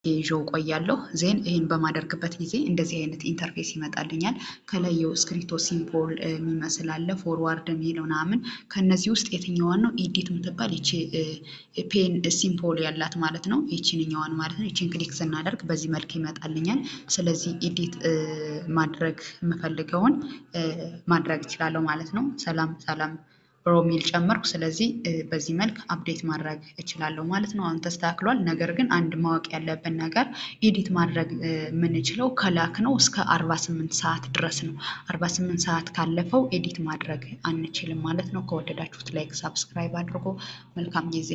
ይዤው ቆያለሁ። ዜን ይህን በማደርግበት ጊዜ እንደዚህ አይነት ኢንተርፌስ ይመጣልኛል። ከላይ የስክሪፕቶ ሲምቦል የሚመስል አለ፣ ፎርዋርድ የሚል ምናምን። ከነዚህ ውስጥ የትኛዋን ነው ኤዲት የምትባል ይቺ ፔን ሲምቦል ያላት ማለት ነው። ይቺንኛዋን ማለት ነው። ይቺን ክሊክ ስናደርግ በዚህ መልክ ይመጣልኛል። ስለዚህ ኤዲት ማድረግ የምፈልገውን ማድረግ እችላለሁ ማለት ነው። ሰላም ሰላም ሮሚል ጨመርኩ። ስለዚህ በዚህ መልክ አፕዴት ማድረግ እችላለሁ ማለት ነው። አሁን ተስተካክሏል። ነገር ግን አንድ ማወቅ ያለብን ነገር ኤዲት ማድረግ የምንችለው ከላክ ነው እስከ 48 ሰዓት ድረስ ነው። 48 ሰዓት ካለፈው ኤዲት ማድረግ አንችልም ማለት ነው። ከወደዳችሁት ላይክ፣ ሳብስክራይብ አድርጎ መልካም ጊዜ